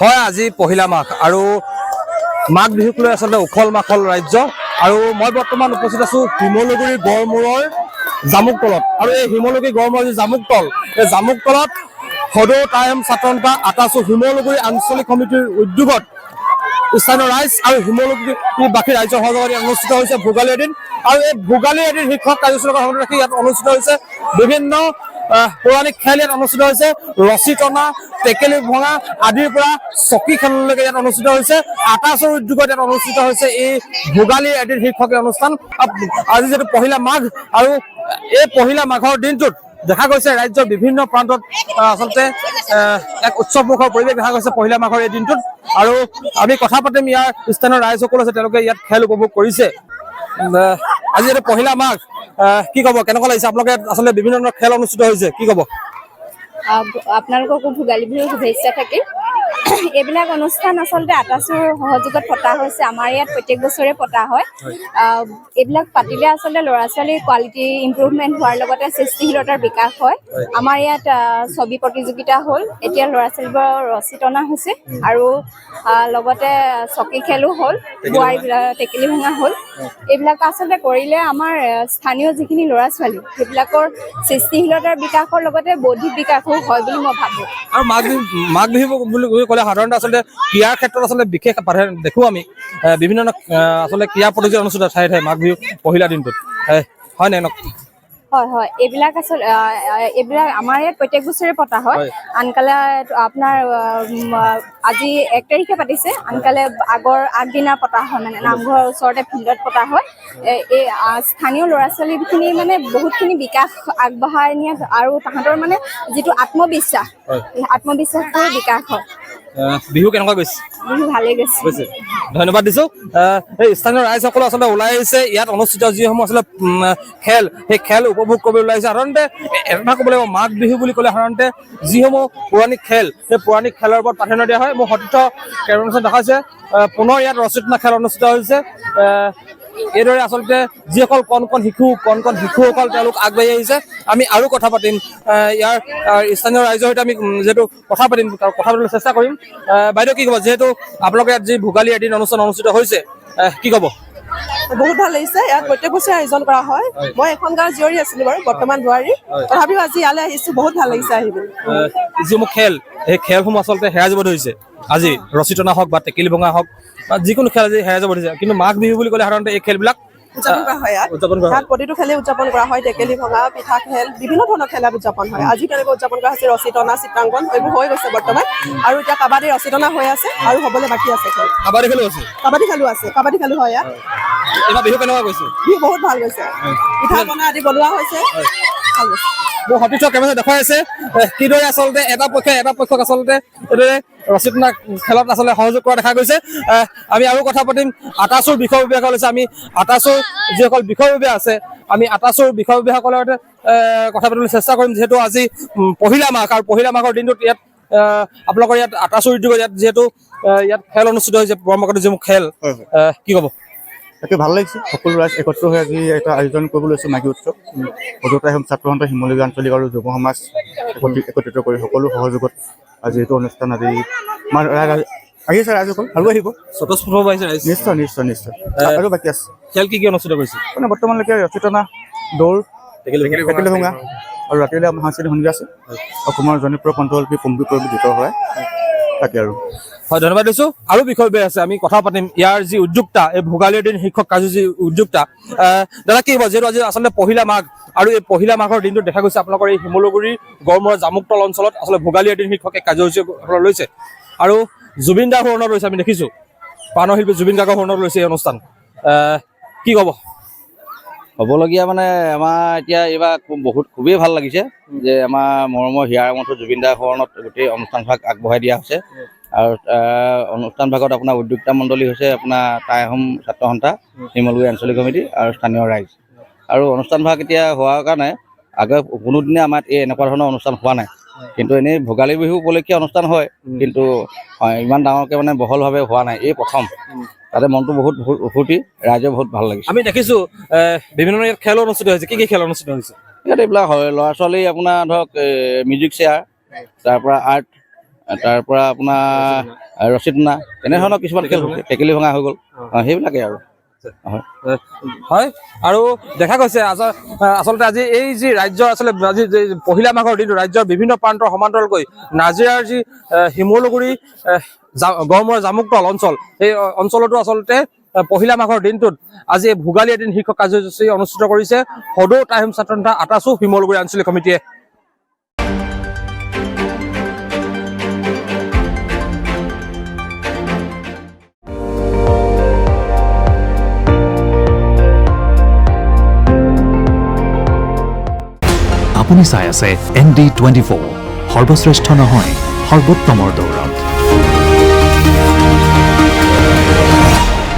হয় আজি পহিলা মাঘ আৰু মাঘ বিহুক লৈ আচলতে উখল মাখল ৰাজ্য আৰু মই বৰ্তমান উপস্থিত আছো শিমলুগুৰি গড়মূৰৰ জামুকতলত আৰু এই শিমলুগুৰি গড়মূৰৰ যি জামুকতল এই জামুকতলত সদৌ টাইম ছাত্ৰ সন্থা আটাচু শিমলুগুৰি আঞ্চলিক সমিতিৰ উদ্যোগত স্থানীয় ৰাইজ আৰু শিমলুগুৰি বাকী ৰাইজৰ সহযোগত অনুষ্ঠিত হৈছে ভোগালী এদিন আৰু এই ভোগালী এদিন শিক্ষক কাৰ্যসূচীৰ লগত ৰাখি ইয়াত অনুষ্ঠিত হৈছে বিভিন্ন পৌৰাণিক খেল ইয়াত অনুষ্ঠিত হৈছে ৰছী টনা টেকেলি ভঙা আদিৰ পৰা চকী খেললৈকে ইয়াত অনুষ্ঠিত হৈছে আটাচুৰ উদ্যোগত ইয়াত অনুষ্ঠিত হৈছে এই ভোগালী এদিন শিক্ষক অনুষ্ঠান আজি যিহেতু পহিলা মাঘ আৰু এই পহিলা মাঘৰ দিনটোত দেখা গৈছে ৰাজ্যৰ বিভিন্ন প্ৰান্তত আচলতে এক উৎসৱমুখৰ পৰিৱেশ দেখা গৈছে পহিলা মাঘৰ এই দিনটোত আৰু আমি কথা পাতিম ইয়াৰ স্থানীয় ৰাইজসকল আছে তেওঁলোকে ইয়াত খেল উপভোগ কৰিছে আজি যিহেতু পহিলা মাঘ কি ক'ব কেনেকুৱা লাগিছে আপোনালোকে আচলতে বিভিন্ন ধৰণৰ খেল অনুষ্ঠিত হৈছে কি ক'ব আপোনালোককো ভোগালী বিহুৰ শুভেচ্ছা থাকিল এইবিলাক অনুষ্ঠান আচলতে আটাচুৰ সহযোগত পতা হৈছে আমাৰ ইয়াত প্ৰত্যেক বছৰে পতা হয় এইবিলাক পাতিলে আচলতে ল'ৰা ছোৱালীৰ কোৱালিটি ইম্প্ৰুভমেণ্ট হোৱাৰ লগতে সৃষ্টিশীলতাৰ বিকাশ হয় আমাৰ ইয়াত ছবি প্ৰতিযোগিতা হ'ল এতিয়া ল'ৰা ছোৱালীবোৰৰ ৰছী টনা হৈছে আৰু লগতে চকী খেলো হ'ল বোৱাৰীবিলাক টেকেলি ভঙা হ'ল এইবিলাক আচলতে কৰিলে আমাৰ স্থানীয় যিখিনি ল'ৰা ছোৱালী সেইবিলাকৰ সৃষ্টিশীলতাৰ বিকাশৰ লগতে বৌদ্ধিক বিকাশো হয় বুলি মই ভাবোঁ আৰু মাঘ বিহু বুলি ক'লে সাধাৰণতে আচলতে ক্ৰীড়াৰ ক্ষেত্ৰত আচলতে বিশেষ দেখোঁ আমি বিভিন্ন আচলতে ক্ৰীড়া প্ৰতিযোগিতা অনুষ্ঠিত ঠায়ে ঠায়ে মাঘ বিহু পহিলা দিনটোত হয় নে হয় হয় এইবিলাক আচলতে এইবিলাক আমাৰ ইয়াত প্ৰত্যেক বছৰে পতা হয় আনকালে আপোনাৰ আজি 1 তাৰিখে পাতিছে আনকালে আগদিনা পতা হয় মানে নামঘৰৰ ওচৰতে ফিল্ডত পতা হয় এই স্থানীয় ল'ৰা ছোৱালীখিনি মানে বহুতখিনি বিকাশ আগবঢ়াই নিয়াত আৰু তাহাঁতৰ মানে যিটো আত্মবিশ্বাসৰ বিকাশ হয় বিহু কেনেকুৱা গৈছে বিহু ভালেই গৈছে ধন্যবাদ দিছোঁ এই স্থানীয় ৰাইজসকলে আচলতে ওলাই আহিছে ইয়াত অনুষ্ঠিত যিসমূহ আচলতে খেল সেই খেল উপভোগ কৰিবলৈ ওলাই আহিছে সাধাৰণতে এটা ক'ব লাগিব মাঘ বিহু বুলি ক'লে সাধাৰণতে যিসমূহ পৌৰাণিক খেল সেই পৌৰাণিক খেলৰ ওপৰত প্ৰাধান্য দিয়া হয় মোৰ সতীৰ্থ কেইবাজন দেখাইছে পুনৰ ইয়াত ৰছী টনা খেল অনুষ্ঠিত হৈছে এইদৰে আচলতে যিসকল কণ কণ শিশুসকল তেওঁলোক আগবাঢ়ি আহিছে আমি আৰু কথা পাতিম ইয়াৰ স্থানীয় ৰাইজৰ সৈতে আমি যিহেতু কথা পাতিবলৈ চেষ্টা কৰিম বাইদেউ কি ক'ব যিহেতু আপোনালোকে ইয়াত যি ভোগালী এদিন অনুষ্ঠান অনুষ্ঠিত হৈছে কি ক'ব বহুত ভাল লাগিছে ইয়াত প্ৰত্যেক বছৰে আয়োজন কৰা হয় মই এখন গাঁৱৰ জীয়ৰী আছিলো বাৰু বৰ্তমান বোৱাৰী তথাপিও আজি ইয়ালৈ আহিছো বহুত ভাল লাগিছে আহিবলৈ যিসমূহ খেল সেই খেলসমূহ আচলতে হেৰাই যাব ধৰিছে আজি ৰছী টনা হওক বা টেকেলি ভঙা হওক বা যিকোনো খেল আজি হেৰাই যাব ধৰিছে কিন্তু মাঘ বিহু বুলি ক'লে সাধাৰণতে এই খেলবিলাক উদযাপন কৰা হয় ইয়াত প্ৰতিটো খেলেই উদযাপন কৰা হয় টেকেলি ভঙা পিঠা খেল বিভিন্ন ধৰণৰ খেল উদযাপন হয় আজি কেনেকৈ উদযাপন কৰা হৈছে ৰছী টনা চিত্ৰাংকন এইবোৰ হৈ গৈছে বৰ্তমান আৰু এতিয়া কাবাডী ৰছী টনা হৈ আছে আৰু হ'বলৈ বাকী আছে খেল কাবাডী খেলো হয় ইয়াত এইবাৰ বিহু কেনেকুৱা গৈছে বিহু বহুত ভাল গৈছে পিঠা পনা আদি বনোৱা হৈছে ভাল গৈছে মোৰ সতীৰ্থ কেমেৰা দেখুৱাই আছে কিদৰে আচলতে এটা পক্ষক আচলতে এইদৰে ৰছী টনা খেলত আচলতে সহযোগ কৰা দেখা গৈছে আমি আৰু কথা পাতিম আটাচুৰ বিষয়ববীয়াসকল আছে আমি আটাচুৰ যিসকল বিষয়ববীয়া আছে আমি আটাচুৰ বিষয়ববীয়াসকলৰ সৈতে কথা পাতিবলৈ চেষ্টা কৰিম যিহেতু আজি পহিলা মাঘ আৰু পহিলা মাঘৰ দিনটোত ইয়াত আপোনালোকৰ ইয়াত আটাচুৰ উদ্যোগত ইয়াত যিহেতু ইয়াত খেল অনুষ্ঠিত হৈছে পৰম্পৰাগত যিবোৰ খেল কি ক'ব তাকে ভাল লাগিছে সকলো ৰাইজ একত্ৰ হৈ আজি এটা আয়োজন কৰিব লৈছে মাঘী উৎসৱ সদৌ টাইম ছাত্ৰ সন্থা শিমলুগুৰি আঞ্চলিক আৰু যুৱ সমাজ একত্ৰিত কৰি সকলো সহযোগত আজি এইটো অনুষ্ঠান আজি আহিছে ৰাইজসকল আৰু আহিব নিশ্চয় আৰু বাকী আছে খেল কি অনুষ্ঠিত কৰিছে মানে বৰ্তমানলৈকে ৰছী টনা দৌৰ টেকেলি ভঙা আৰু ৰাতিলৈ আমাৰ সাংস্কৃতিক সন্ধিয়া আছে অসমৰ জনপ্ৰিয় কণ্ঠশিল্পী পম্পী পৰিবী গীতৰ শৰাই তাকে আৰু হয় ধন্যবাদ দিছোঁ আৰু বিষয়ববীয়া আছে আমি কথা পাতিম ইয়াৰ যি উদ্যোক্তা এই ভোগালীৰ দিন শিক্ষক কাৰ্যসূচী উদ্যোক্তা দাদা কি হ'ব যিহেতু আজি আচলতে পহিলা মাঘ আৰু এই পহিলা মাঘৰ দিনটোত দেখা গৈছে আপোনালোকৰ এই শিমলুগুৰি গড়মূৰৰ জামুকতল অঞ্চলত আচলতে ভোগালী এদিন শিক্ষকে কাৰ্যসূচী আপোনাৰ লৈছে আৰু জুবিন দাৰ সুৰণত লৈছে আমি দেখিছোঁ প্ৰাণশিল্পী জুবিন গাৰ্গৰ সুৰণত লৈছে এই অনুষ্ঠান কি ক'ব হ'বলগীয়া মানে আমাৰ এতিয়া এইবাৰ খুবেই ভাল লাগিছে যে আমাৰ মৰমৰ হিয়াৰ মঠৰ জুবিন দাৰ সুৰণত গোটেই অনুষ্ঠানভাগ আগবঢ়াই দিয়া হৈছে আৰু অনুষ্ঠান ভাগত আপোনাৰ উদ্যোক্তা মণ্ডলী হৈছে আপোনাৰ টাই আহোম ছাত্ৰ সন্থা শিমলুগুৰি আঞ্চলিক সমিতি আৰু স্থানীয় ৰাইজ আৰু অনুষ্ঠান ভাগ এতিয়া হোৱাৰ কাৰণে আগৰ কোনোদিনে আমাৰ এই এনেকুৱা ধৰণৰ অনুষ্ঠান হোৱা নাই কিন্তু এনেই ভোগালী বিহু উপলক্ষে অনুষ্ঠান হয়, কিন্তু ইমান ডাঙৰকে মানে বহলভাৱে হোৱা নাই, এই প্ৰথম। তাতে মনটো বহুত ফূৰ্তি, ৰাইজৰ বহুত ভাল লাগিছে। আমি দেখিছো বিভিন্ন ধৰণৰ ইয়াত খেল অনুষ্ঠিত হৈছে। কি খেল অনুষ্ঠিত হৈছে? ইয়াত এইবিলাক হয়, ল'ৰা ছোৱালী আপোনাৰ ধৰক মিউজিক চেয়াৰ, তাৰপৰা আৰ্ট, তাৰপৰা আপোনাৰ ৰছী টনা, তেনেধৰণৰ কিছুমান খেল হৈছে। টেকেলি ভঙা হৈ গ'ল, সেইবিলাকেই আৰু। হয়, আৰু দেখা গৈছে আচলতে আজি এই যি ৰাজ্য আচলতে আজি পহিলা মাঘৰ দিনটো ৰাজ্যৰ বিভিন্ন প্ৰান্তৰ সমান্তৰালকৈ নাজিৰাৰ যি শিমলুগুৰি গড়মূৰৰ জামুকতল অঞ্চল, এই অঞ্চলতো আচলতে পহিলা মাঘৰ দিনটোত আজি এই ভোগালী এদিন শীৰ্ষক কাৰ্যসূচী অনুষ্ঠিত কৰিছে সদৌ টাইম ছাত্ৰ সন্থা আটাচু শিমলুগুৰি আঞ্চলিক সমিতিয়ে। আপুনি চাই আছে ND24, সৰ্বশ্ৰেষ্ঠ নহয় সৰ্বোত্তমৰ দৌৰত।